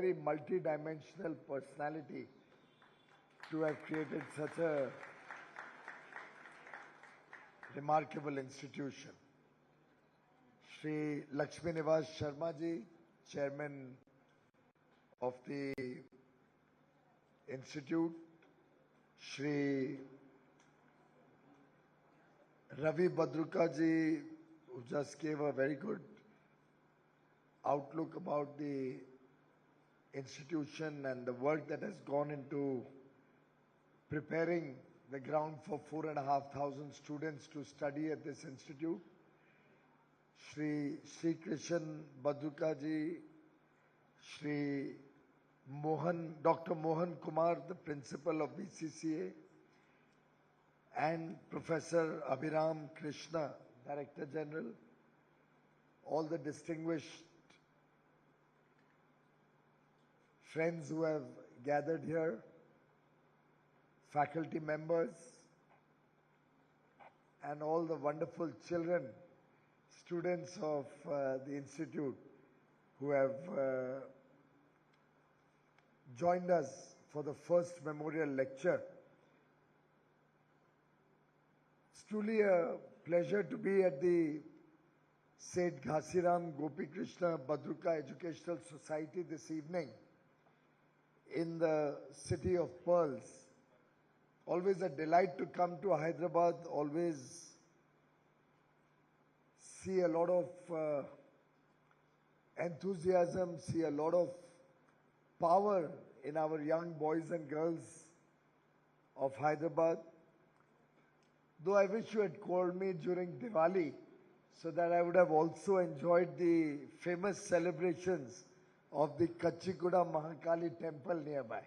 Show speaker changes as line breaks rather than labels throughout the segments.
very multi-dimensional personality to have created such a remarkable institution. Shri Lakshmi Nivas Sharma ji, Chairman of the Institute, Shri Ravi Badruka ji, who just gave a very good outlook about the institution and the work that has gone into preparing the ground for 4,500 students to study at this institute. Shri Krishan Badruka ji, Shri Dr. Mohan Kumar, the principal of BCCA, and Professor Abhiram Krishna, Director General, all the distinguished friends who have gathered here, faculty members, and all the wonderful children, students of the Institute who have joined us for the first memorial lecture. It's truly a pleasure to be at the Seth Ghasiram Gopikishan Badruka Educational Society this evening in the city of Pearls. Always a delight to come to Hyderabad, always see a lot of enthusiasm, see a lot of power in our young boys and girls of Hyderabad. Though I wish you had called me during Diwali so that I would have also enjoyed the famous celebrations of the Kachiguda Mahakali temple nearby.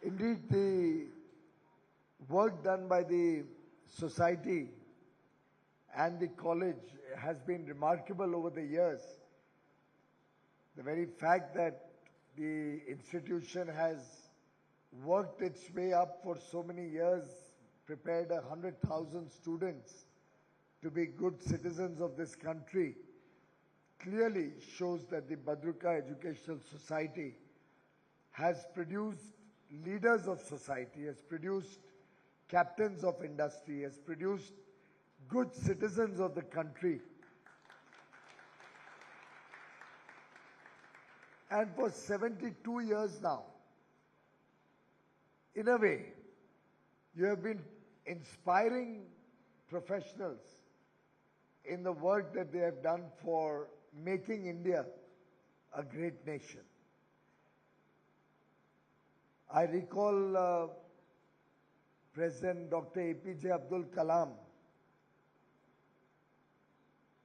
Indeed, the work done by the society and the college has been remarkable over the years. The very fact that the institution has worked its way up for so many years, prepared 100,000 students to be good citizens of this country, clearly shows that the Badruka Educational Society has produced leaders of society, has produced captains of industry, has produced good citizens of the country. And for 72 years now, in a way, you have been inspiring professionals in the work that they have done for making India a great nation. I recall President Dr. APJ Abdul Kalam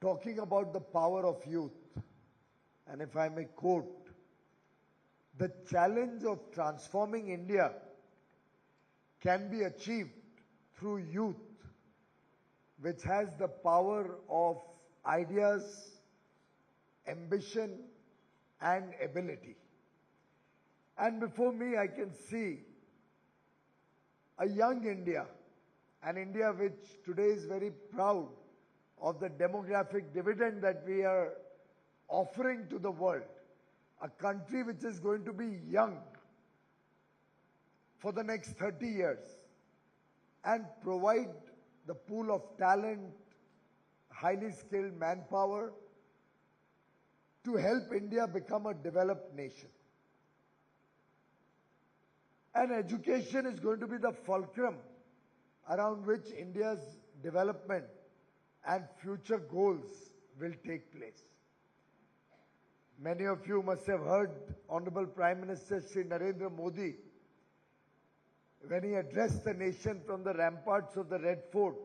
talking about the power of youth. And if I may quote, the challenge of transforming India can be achieved through youth, which has the power of ideas, ambition, and ability. And before me, I can see a young India, an India which today is very proud of the demographic dividend that we are offering to the world. A country which is going to be young for the next 30 years and provide the pool of talent, highly skilled manpower to help India become a developed nation. And education is going to be the fulcrum around which India's development and future goals will take place. Many of you must have heard Honorable Prime Minister Shri Narendra Modi when he addressed the nation from the ramparts of the Red Fort,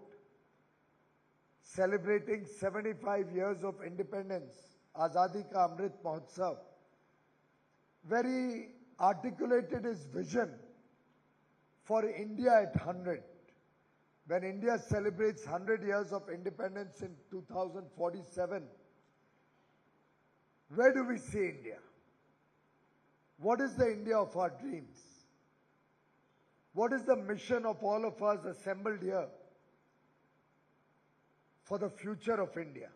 celebrating 75 years of independence, Azadi Ka Amrit Mahotsav, where he articulated his vision for India at 100. When India celebrates 100 years of independence in 2047, where do we see India? What is the India of our dreams? What is the mission of all of us assembled here for the future of India?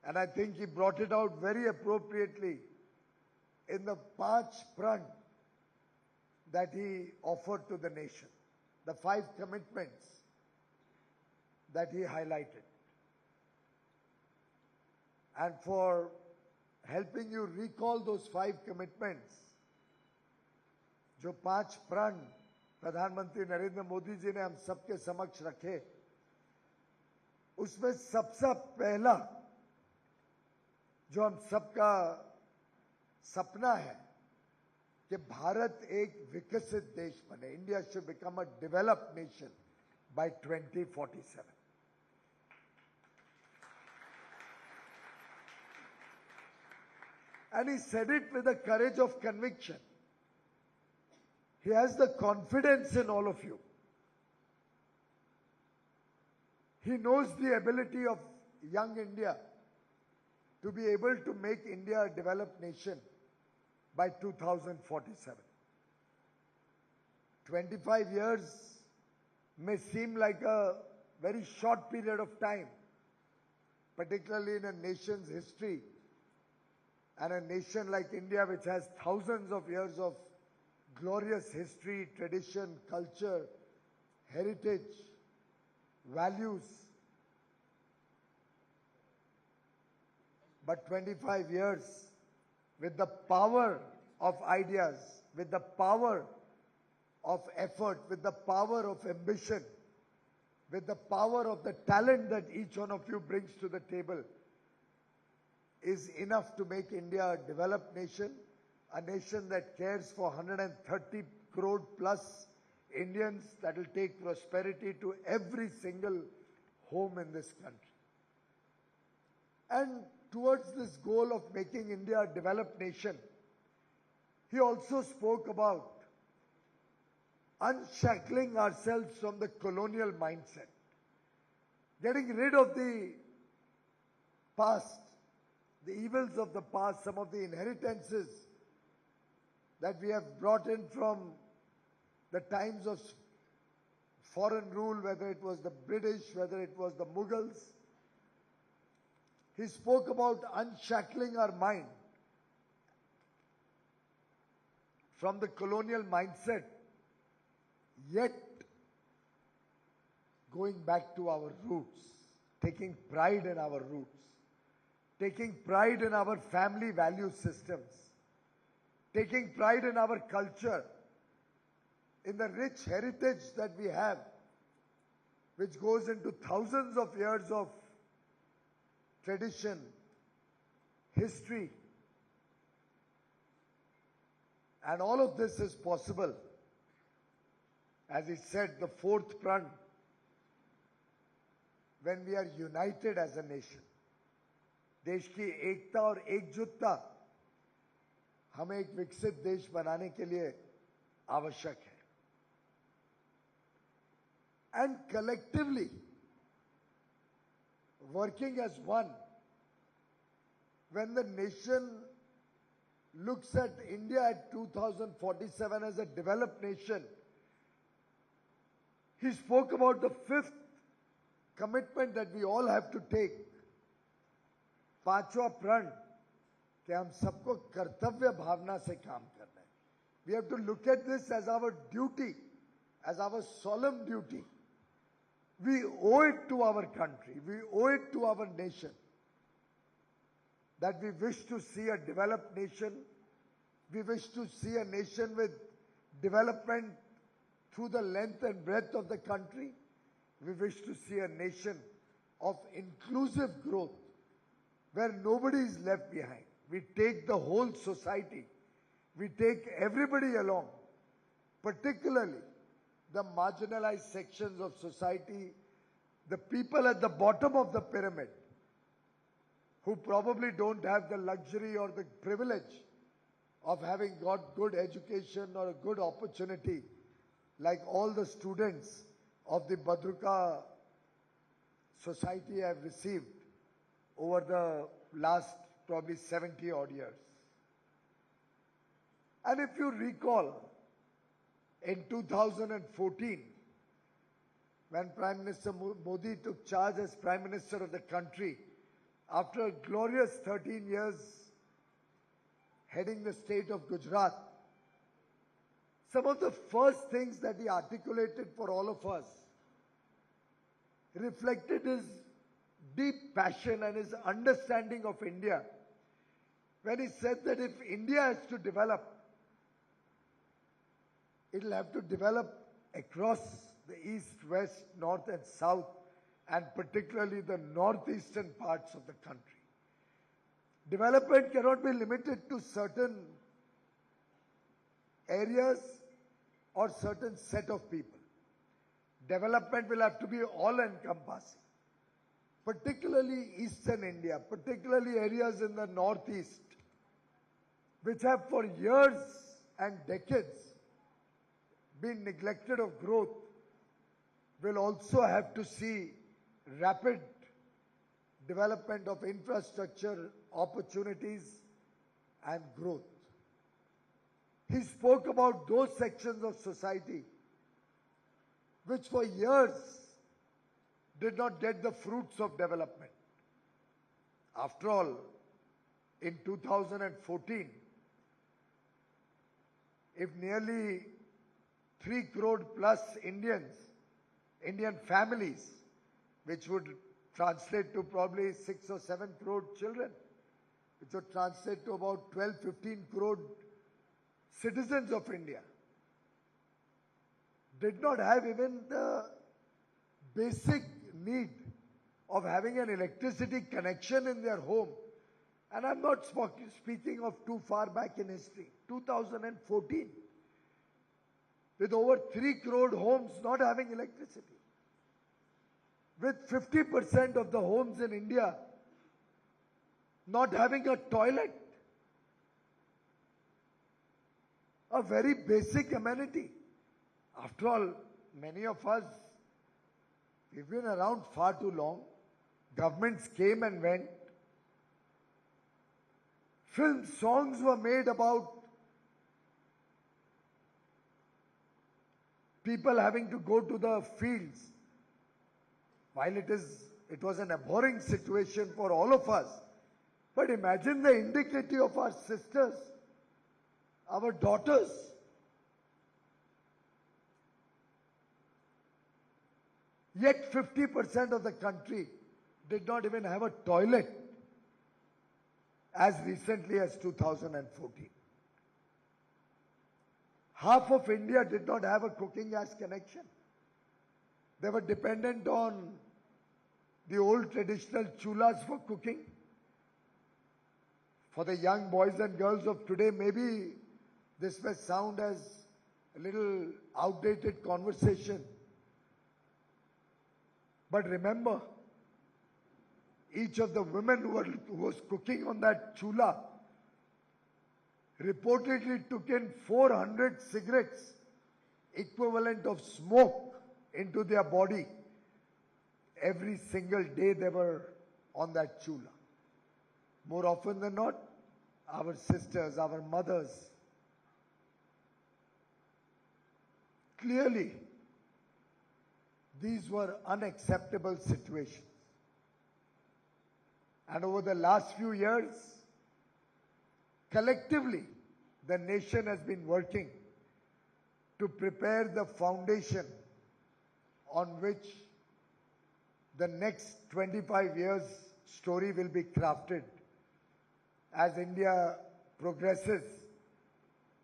And I think he brought it out very appropriately in the 5 pran that he offered to the nation, the 5 commitments that he highlighted. And for helping you recall those 5 commitments, जो 5 प्रण प्रधानमंत्री नरेंद्र मोदी जी ने हम सबके समक्ष रखे, उसमें सबसे पहला जो हम सबका सपना है कि भारत एक विकसित देश बने, India should become a developed nation by 2047. And he said it with the courage of conviction. He has the confidence in all of you. He knows the ability of young India to be able to make India a developed nation by 2047. 25 years may seem like a very short period of time, particularly in a nation's history, and a nation like India, which has thousands of years of glorious history, tradition, culture, heritage, values. But 25 years with the power of ideas, with the power of effort, with the power of ambition, with the power of the talent that each one of you brings to the table, is enough to make India a developed nation, a nation that cares for 130 crore plus Indians, that will take prosperity to every single home in this country. And towards this goal of making India a developed nation, he also spoke about unshackling ourselves from the colonial mindset, getting rid of the past, the evils of the past, some of the inheritances that we have brought in from the times of foreign rule, whether it was the British, whether it was the Mughals. He spoke about unshackling our mind from the colonial mindset, yet going back to our roots, taking pride in our roots, taking pride in our family value systems, taking pride in our culture, in the rich heritage that we have, which goes into thousands of years of tradition, history. And all of this is possible, as he said, the 4th pran, when we are united as a nation. देश की एकता और एकजुटता हमें एक विकसित देश बनाने के लिए आवश्यक है. And collectively, working as one, when the nation looks at India at 2047 as a developed nation, he spoke about the 5th commitment that we all have to take. 5वां प्रण कि हम सबको कर्तव्य भावना से काम करना है. We have to look at this as our duty, as our solemn duty. We owe it to our country, we owe it to our nation, that we wish to see a developed nation, we wish to see a nation with development through the length and breadth of the country, we wish to see a nation of inclusive growth, where nobody is left behind. We take the whole society, we take everybody along, particularly the marginalized sections of society, the people at the bottom of the pyramid, who probably don't have the luxury or the privilege of having got good education or a good opportunity, like all the students of the Badruka society have received over the last probably 70 odd years. And if you recall, in 2014, when Prime Minister Modi took charge as Prime Minister of the country, after a glorious 13 years heading the state of Gujarat, some of the first things that he articulated for all of us reflected his deep passion and his understanding of India, when he said that if India has to develop, it will have to develop across the east, west, north and south, and particularly the northeastern parts of the country. Development cannot be limited to certain areas or certain set of people. Development will have to be all-encompassing, particularly eastern India, particularly areas in the northeast, which have for years and decades been neglected of growth, will also have to see rapid development of infrastructure, opportunities and growth. He spoke about those sections of society which for years did not get the fruits of development. After all, in 2014, if nearly 3 crore plus Indian families, which would translate to probably 6 or 7 crore children, which would translate to about 12-15 crore citizens of India, did not have even the basic need of having an electricity connection in their home. And I'm not speaking of too far back in history, 2014, with over 3 crore homes not having electricity, with 50% of the homes in India not having a toilet, a very basic amenity. After all, many of us, we've been around far too long. Governments came and went. Film songs were made about people having to go to the fields. While it was an abhorring situation for all of us, but imagine the indignity of our sisters, our daughters. Yet 50% of the country did not even have a toilet as recently as 2014. Half of India did not have a cooking gas connection. They were dependent on the old traditional chulas for cooking. For the young boys and girls of today, maybe this may sound as a little outdated conversation. But remember, each of the women who was cooking on that chula reportedly took in 400 cigarettes, equivalent of smoke, into their body every single day they were on that chula. More often than not, our sisters, our mothers, clearly these were unacceptable situations. And over the last few years, collectively, the nation has been working to prepare the foundation on which the next 25 years story will be crafted as India progresses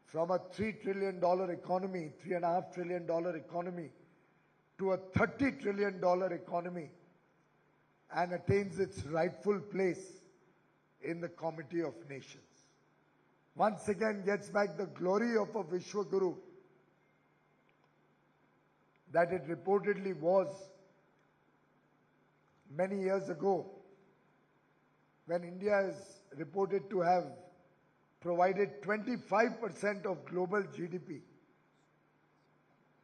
from a $3 trillion economy, $3.5 trillion economy, to a $30 trillion economy and attains its rightful place in the Committee of Nations. Once again gets back the glory of a Vishwaguru that it reportedly was many years ago, when India is reported to have provided 25% of global GDP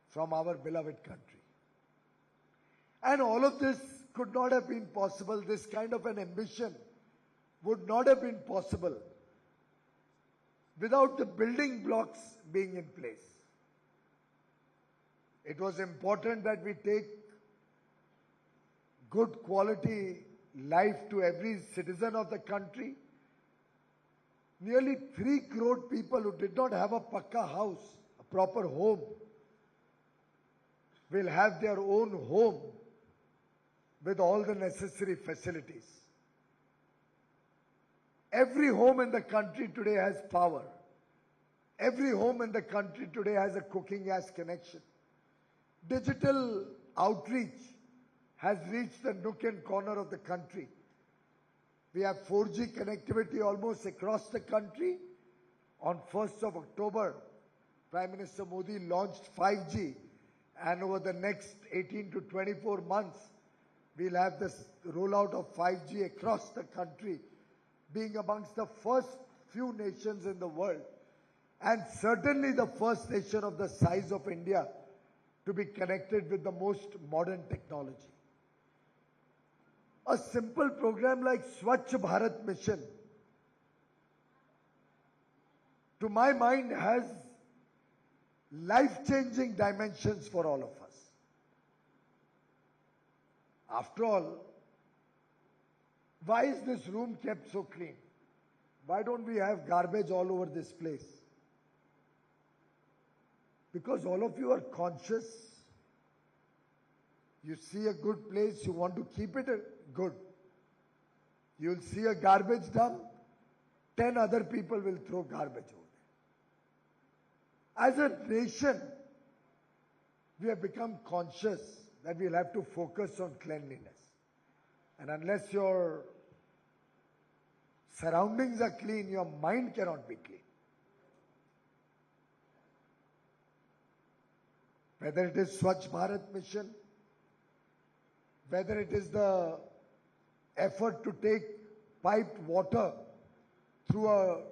from our beloved country. And all of this could not have been possible, this kind of an ambition would not have been possible without the building blocks being in place. It was important that we take good quality life to every citizen of the country. Nearly 3 crore people who did not have a pakka house, a proper home, will have their own home with all the necessary facilities. Every home in the country today has power. Every home in the country today has a cooking gas connection. Digital outreach has reached the nook and corner of the country. We have 4G connectivity almost across the country. On 1st of October, Prime Minister Modi launched 5G, and over the next 18 to 24 months, we'll have this rollout of 5G across the country, being amongst the first few nations in the world, and certainly the first nation of the size of India to be connected with the most modern technology. A simple program like Swachh Bharat Mission, to my mind, has life-changing dimensions for all of us. After all, why is this room kept so clean? Why don't we have garbage all over this place? Because all of you are conscious. You see a good place, you want to keep it good. You'll see a garbage dump, 10 other people will throw garbage over there. As a nation, we have become conscious that we'll have to focus on cleanliness. And unless your surroundings are clean, your mind cannot be clean. Whether it is Swachh Bharat Mission, whether it is the effort to take piped water through a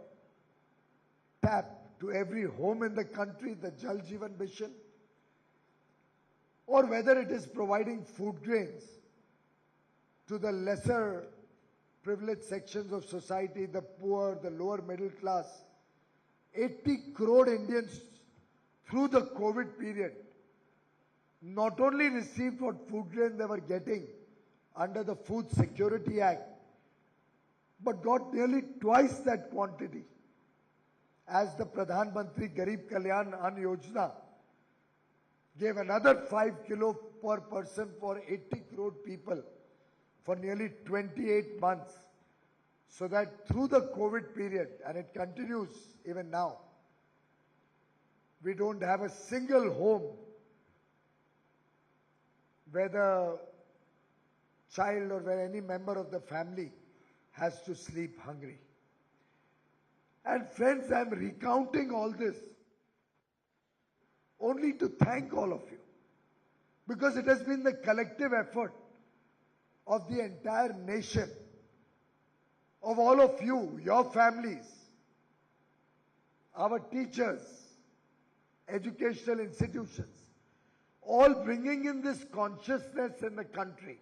tap to every home in the country, the Jal Jeevan Mission, or whether it is providing food grains to the lesser privileged sections of society, the poor, the lower middle class. 80 crore Indians through the COVID period not only received what food grain they were getting under the Food Security Act, but got nearly twice that quantity as the Pradhan Mantri Garib Kalyan Ann Yojana gave another 5 kilo per person for 80 crore people for nearly 28 months, so that through the COVID period, and it continues even now, we don't have a single home where the child or where any member of the family has to sleep hungry. And friends, I'm recounting all this only to thank all of you, because it has been the collective effort of the entire nation, of all of you, your families, our teachers, educational institutions, all bringing in this consciousness in the country,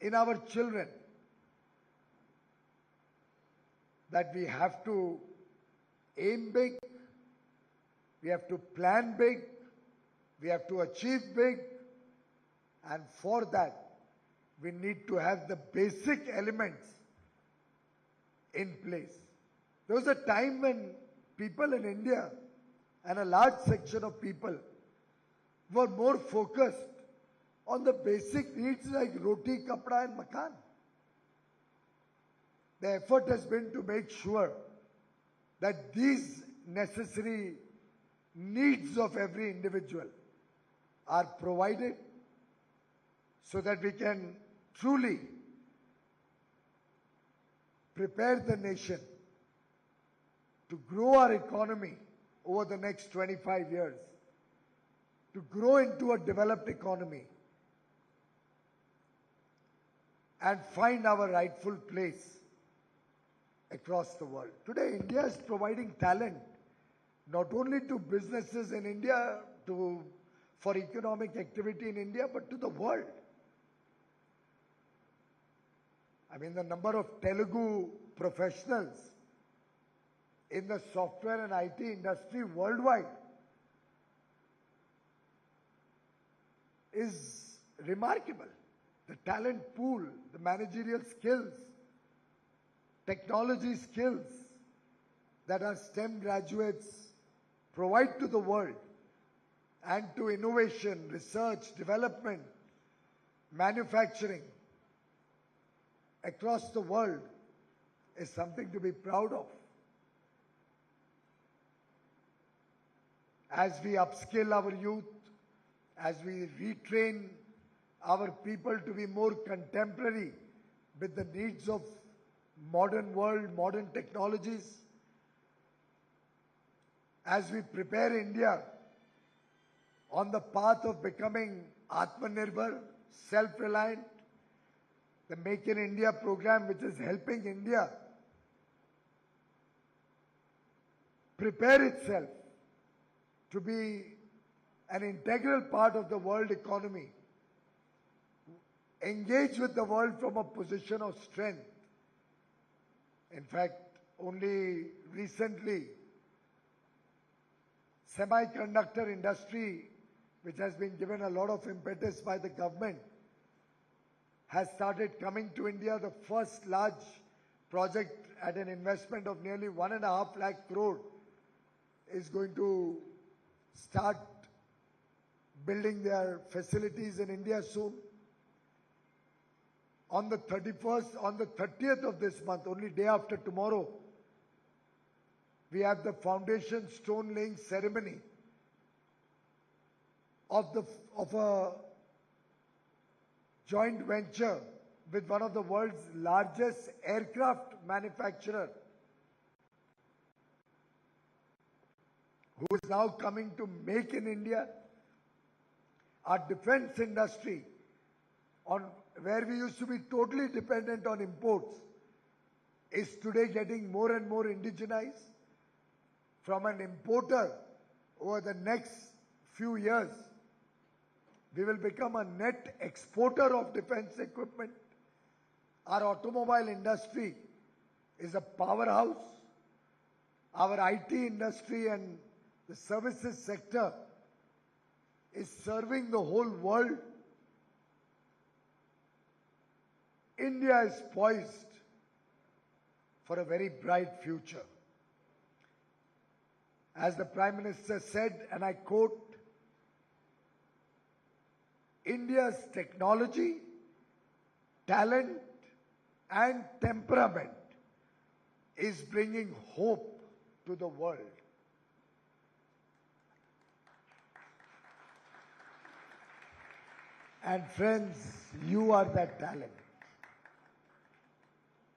in our children, that we have to aim big, we have to plan big, we have to achieve big, and for that, we need to have the basic elements in place. There was a time when people in India, and a large section of people, were more focused on the basic needs like roti, kapda and makan. The effort has been to make sure that these necessary needs of every individual are provided so that we can truly prepare the nation to grow our economy over the next 25 years, to grow into a developed economy and find our rightful place across the world. Today, India is providing talent not only to businesses in India, for economic activity in India, but to the world. I mean, the number of Telugu professionals in the software and IT industry worldwide is remarkable. the talent pool, the managerial skills, technology skills that our STEM graduates provide to the world, and to innovation, research, development, manufacturing across the world is something to be proud of. As we upskill our youth, as we retrain our people to be more contemporary with the needs of modern world, modern technologies, as we prepare India on the path of becoming Atmanirbhar, self-reliant, the Make in India program, which is helping India prepare itself to be an integral part of the world economy, engage with the world from a position of strength. In fact, only recently, semiconductor industry, which has been given a lot of impetus by the government, has started coming to India. The first large project at an investment of nearly 1.5 lakh crore is going to start building their facilities in India soon. On the 30th of this month, only day after tomorrow, we have the foundation stone laying ceremony of a joint venture with one of the world's largest aircraft manufacturer, who is now coming to make in India. Our defense industry, where we used to be totally dependent on imports, is today getting more and more indigenized. From an importer, over the next few years, we will become a net exporter of defense equipment. Our automobile industry is a powerhouse. Our IT industry and the services sector is serving the whole world. India is poised for a very bright future. As the Prime Minister said, and I quote, India's technology, talent and temperament is bringing hope to the world. And friends, you are that talent.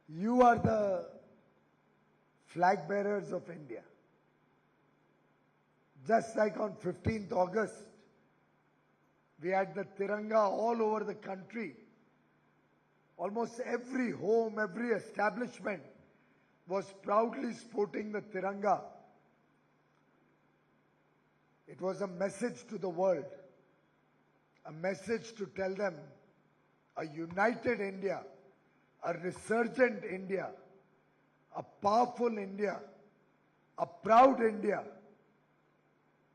You are the flag bearers of India. Just like on 15th August, we had the Tiranga all over the country. Almost every home, every establishment was proudly sporting the Tiranga. It was a message to the world, a message to tell them a united India, a resurgent India, a powerful India, a proud India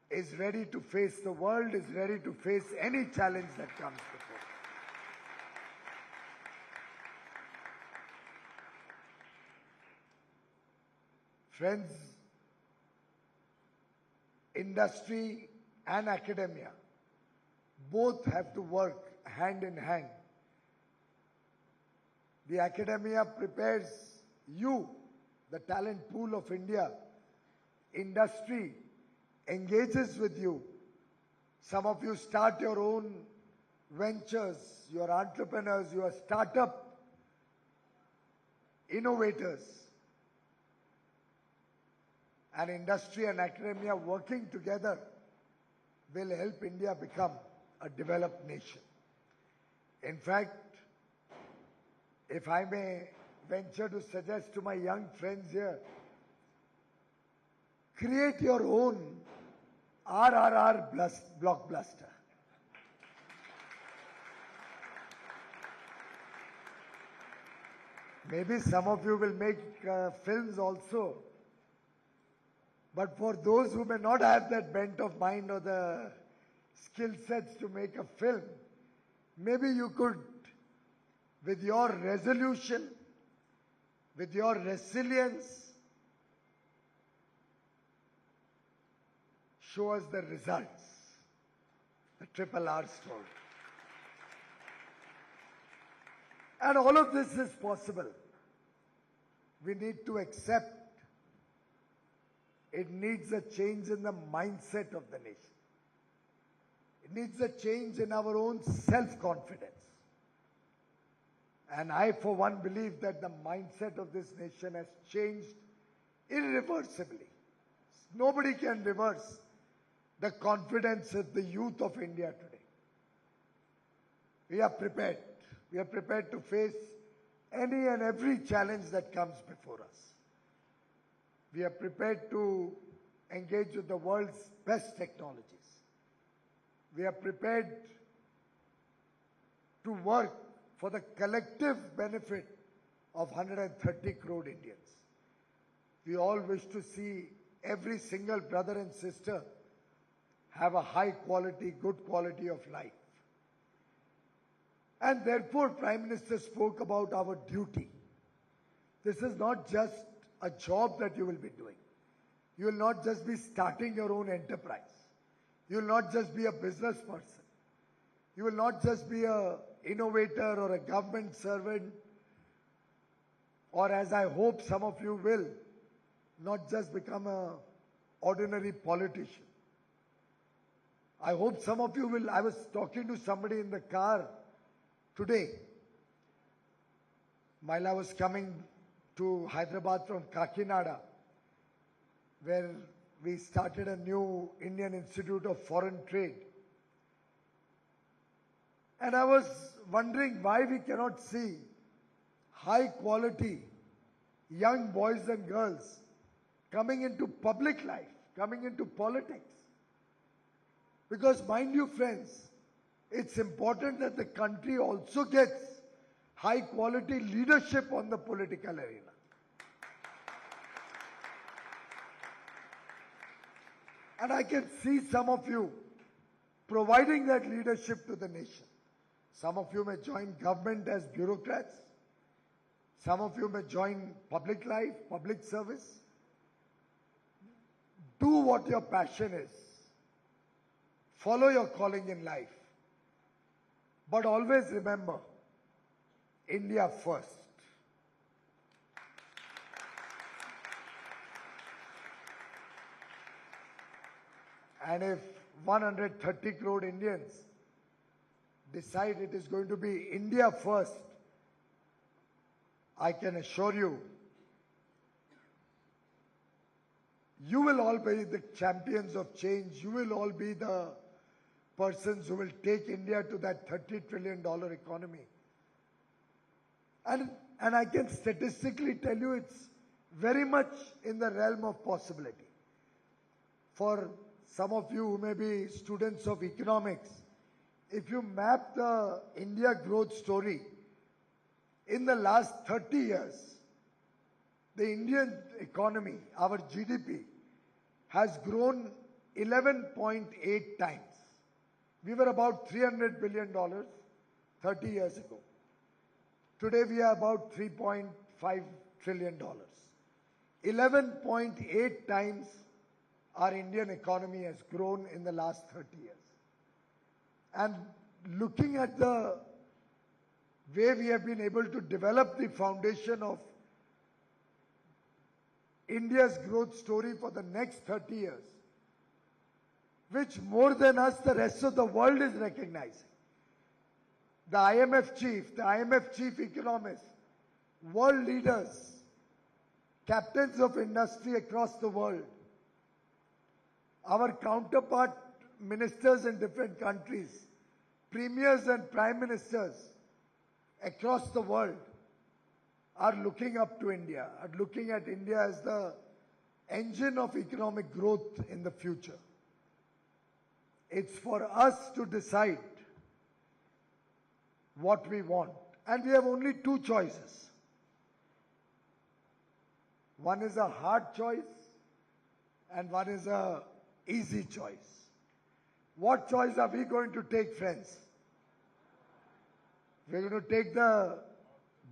is ready to face the world, is ready to face any challenge that comes before. Friends, industry and academia both have to work hand in hand. The academia prepares you, the talent pool of India. Industry engages with you. Some of you start your own ventures, you are entrepreneurs, you are startup innovators. And industry and academia working together will help India become a developed nation. In fact, if I may venture to suggest to my young friends here, create your own RRR blockbuster. Maybe some of you will make films also. But for those who may not have that bent of mind or the skill sets to make a film, maybe you could with your resolution, with your resilience, show us the results, the triple R story. And all of this is possible. We need to accept it needs a change in the mindset of the nation. It needs a change in our own self-confidence. And I, for one, believe that the mindset of this nation has changed irreversibly. Nobody can reverse the confidence of the youth of India today. We are prepared. We are prepared to face any and every challenge that comes before us. We are prepared to engage with the world's best technologies. We are prepared to work for the collective benefit of 130 crore Indians. We all wish to see every single brother and sister have a high quality, good quality of life. And therefore, Prime Minister spoke about our duty. This is not just a job that you will be doing. You will not just be starting your own enterprise. You will not just be a business person. You will not just be an innovator or a government servant, or as I hope some of you will, not just become an ordinary politician. I hope some of you will. I was talking to somebody in the car today while I was coming to Hyderabad from Kakinada, where we started a new Indian Institute of Foreign Trade. And I was wondering why we cannot see high quality young boys and girls coming into public life, coming into politics. Because mind you friends, it's important that the country also gets high quality leadership on the political arena. And I can see some of you providing that leadership to the nation. Some of you may join government as bureaucrats. Some of you may join public life, public service. Do what your passion is. Follow your calling in life. But always remember, India first. And if 130 crore Indians decide it is going to be India first, I can assure you, you will all be the champions of change. You will all be the persons who will take India to that $30 trillion economy. And I can statistically tell you it's very much in the realm of possibility. For some of you who may be students of economics, if you map the India growth story, in the last 30 years, the Indian economy, our GDP, has grown 11.8 times. We were about $300 billion 30 years ago. Today we are about $3.5 trillion. 11.8 times our Indian economy has grown in the last 30 years. And looking at the way we have been able to develop the foundation of India's growth story for the next 30 years, which more than us, the rest of the world is recognizing. The IMF chief economists, world leaders, captains of industry across the world, our counterpart ministers in different countries, premiers and prime ministers across the world are looking up to India, are looking at India as the engine of economic growth in the future. It's for us to decide what we want. And we have only two choices. One is a hard choice and one is a easy choice. What choice are we going to take, friends? We're going to take the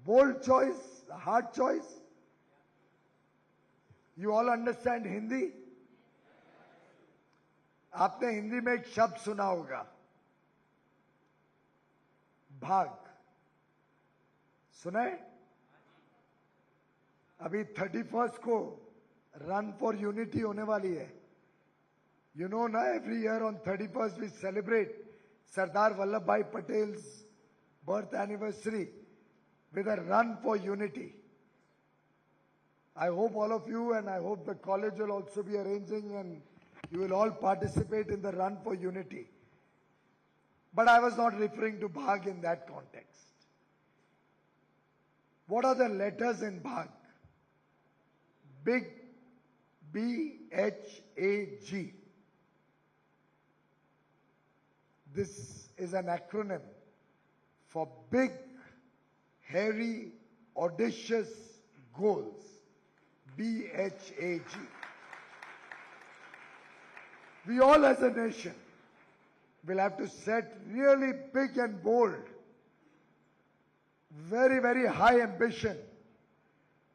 bold choice, hard choice. You all understand Hindi? आपने हिंदी में एक शब्द सुना होगा, भाग. सुना है? अभी 31st को रन फॉर यूनिटी होने वाली है. You know ना, every year on 31st we celebrate Sardar Vallabhbhai Patel's birth anniversary with a run for unity. I hope all of you, and I hope the college will also be arranging, and you will all participate in the run for unity. But I was not referring to Bhag in that context. What are the letters in Bhag? Big, B-H-A-G. This is an acronym for big, hairy, audacious goals. B-H-A-G. We all as a nation will have to set really big and bold, very, very high ambition,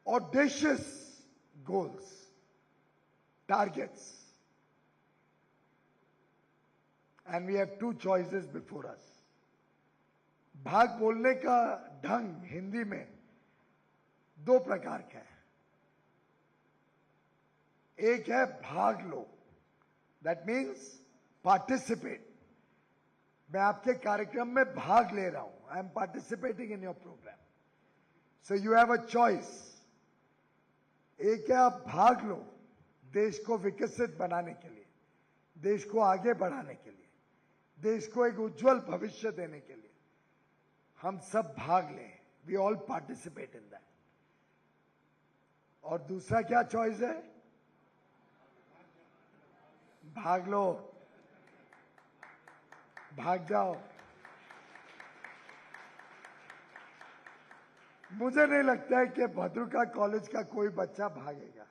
audacious goals, targets. And we have two choices before us. भाग बोलने का ढंग हिंदी में दो प्रकार का है. एक है भाग लो, that means participate. मैं आपके कार्यक्रम में भाग ले रहा हूं. I am participating in your program. So you have a choice. एक है आप भाग लो देश को विकसित बनाने के लिए, देश को आगे बढ़ाने के लिए, देश को एक उज्जवल भविष्य देने के लिए. हम सब भाग लें. We all participate in that. और दूसरा क्या चॉइस है? भाग लो, भाग जाओ. मुझे नहीं लगता है कि भद्रुका कॉलेज का कोई बच्चा भागेगा.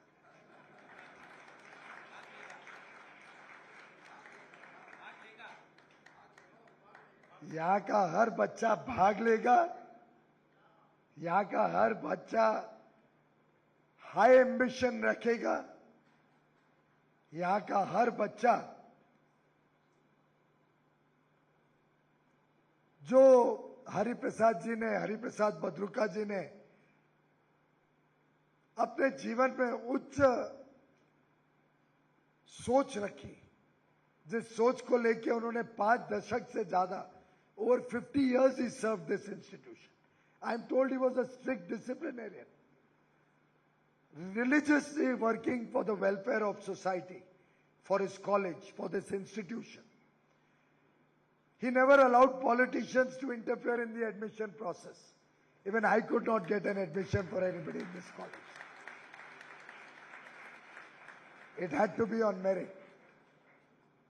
यहाँ का हर बच्चा भाग लेगा. यहाँ का हर बच्चा हाई एम्बिशन रखेगा. यहाँ का हर बच्चा जो हरिप्रसाद बद्रुका जी ने अपने जीवन में उच्च सोच रखी, जिस सोच को लेकर उन्होंने 5 दशक से ज्यादा, over 50 years he served this institution. I am told he was a strict disciplinarian, religiously working for the welfare of society, for his college, for this institution. He never allowed politicians to interfere in the admission process. Even I could not get an admission for anybody in this college. It had to be on merit.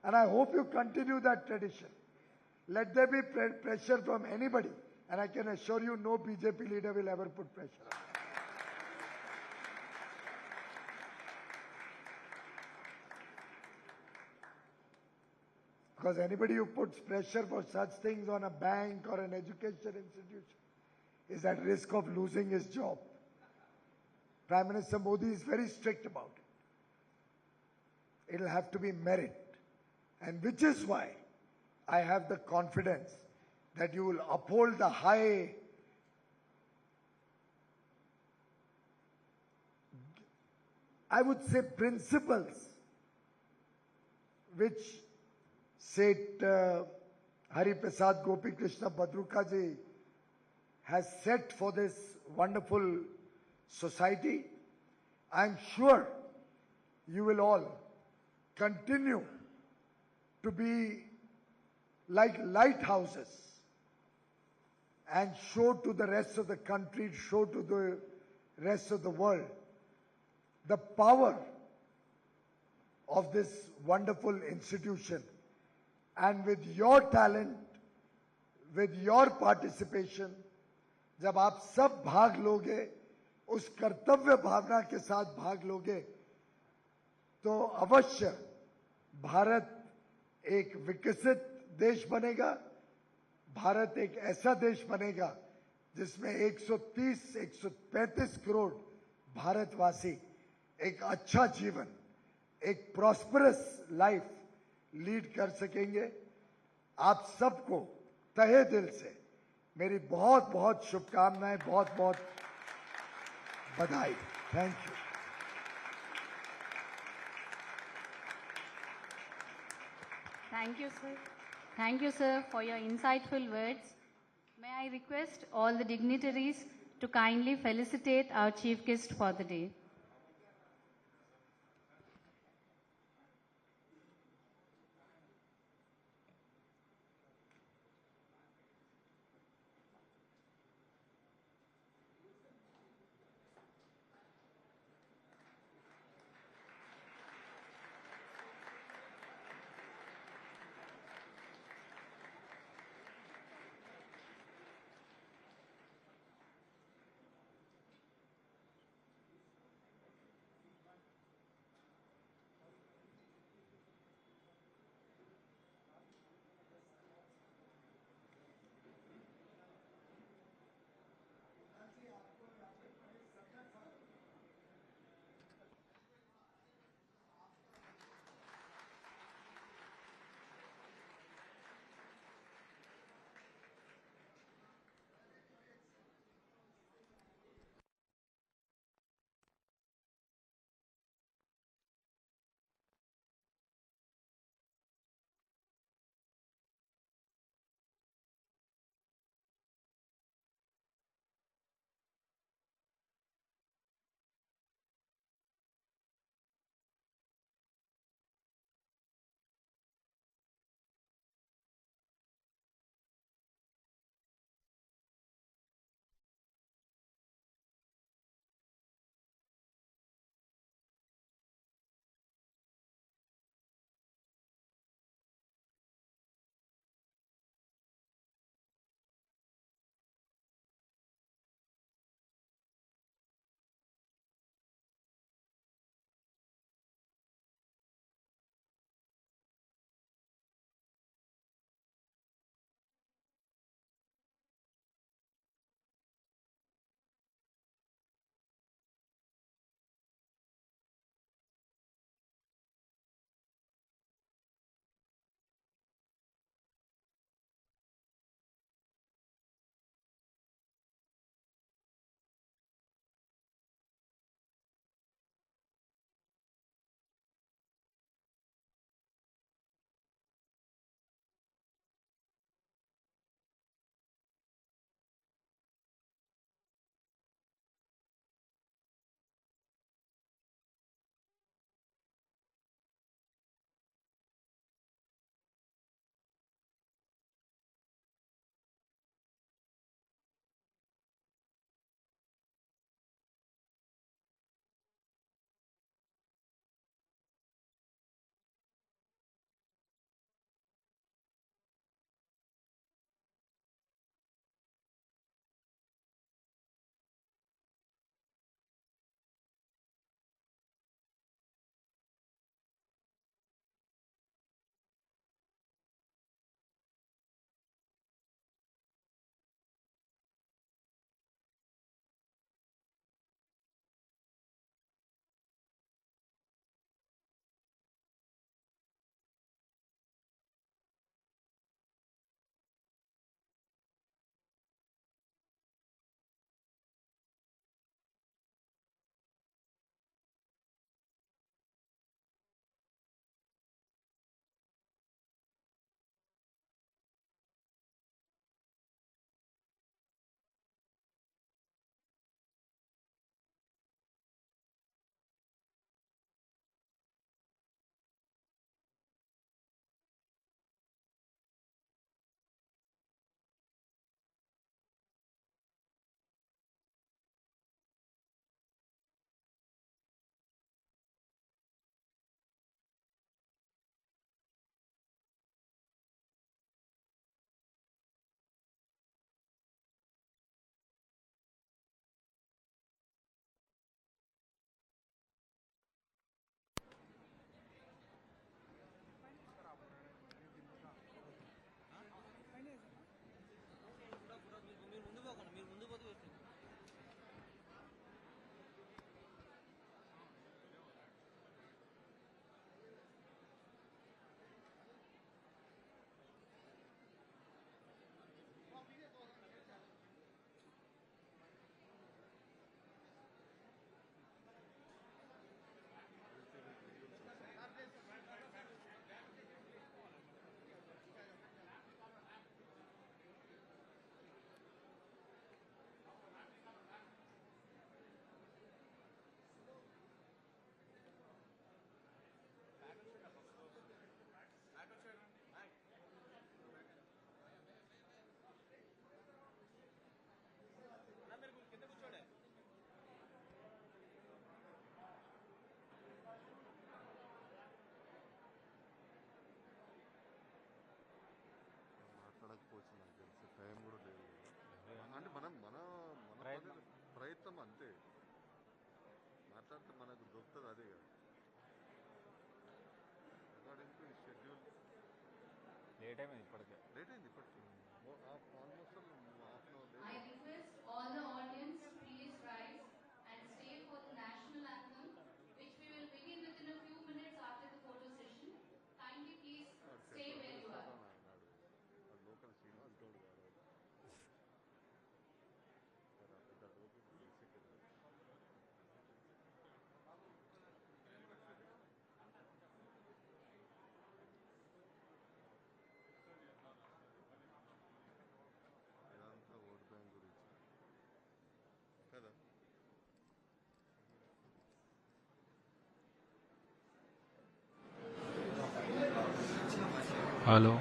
And I hope you continue that tradition. Let there be pressure from anybody, and I can assure you no BJP leader will ever put pressure on. Because anybody who puts pressure for such things on a bank or an education institution is at risk of losing his job. Prime Minister Modi is very strict about it. It will have to be merit. And which is why I have the confidence that you will uphold the high I would say principles which Seth Hariprasad Gopikishan Badruka ji has set for this wonderful society. I am sure you will all continue to be like lighthouses and show to the rest of the country, show to the rest of the world the power of this wonderful institution. And with your talent, with your participation, जब आप सब भाग लोगे, उस कर्तव्य भावना के साथ भाग लोगे, तो अवश्य भारत एक विकसित देश बनेगा. भारत एक ऐसा देश बनेगा जिसमें 135 करोड़ भारतवासी एक अच्छा जीवन, एक प्रॉस्परस लाइफ लीड कर सकेंगे। आप सबको तहे दिल से मेरी बहुत बहुत शुभकामनाएं, बहुत बहुत बधाई। Thank you.
Thank you, sir. Thank you, sir, for your insightful words. May I request all the dignitaries to kindly felicitate our chief guest for the day. I request all the audience please rise and stay for the national anthem, which we will begin within a few minutes after the photo session. Kindly please stay where you are.
Hello.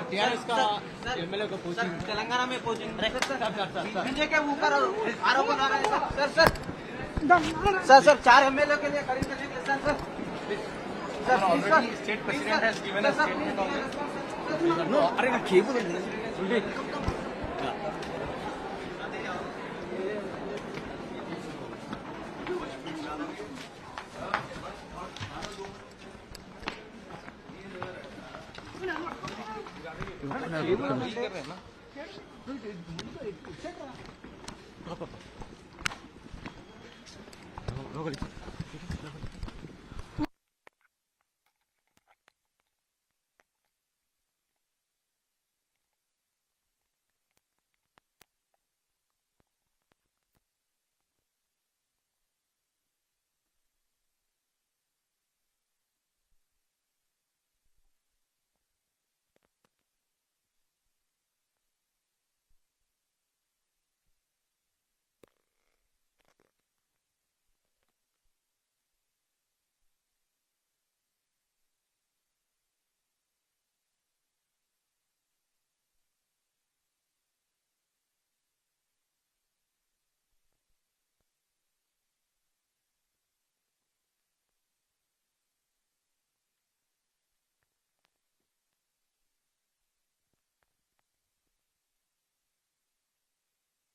TRS का MLA का posting Telangana में posting BJP के ऊपर आरोप लगा रहे हैं sir 4 MLA के लिए खरीद करने के लिए sir state president has given a statement no अरे ना केबल ఉంది कर रहे हैं ना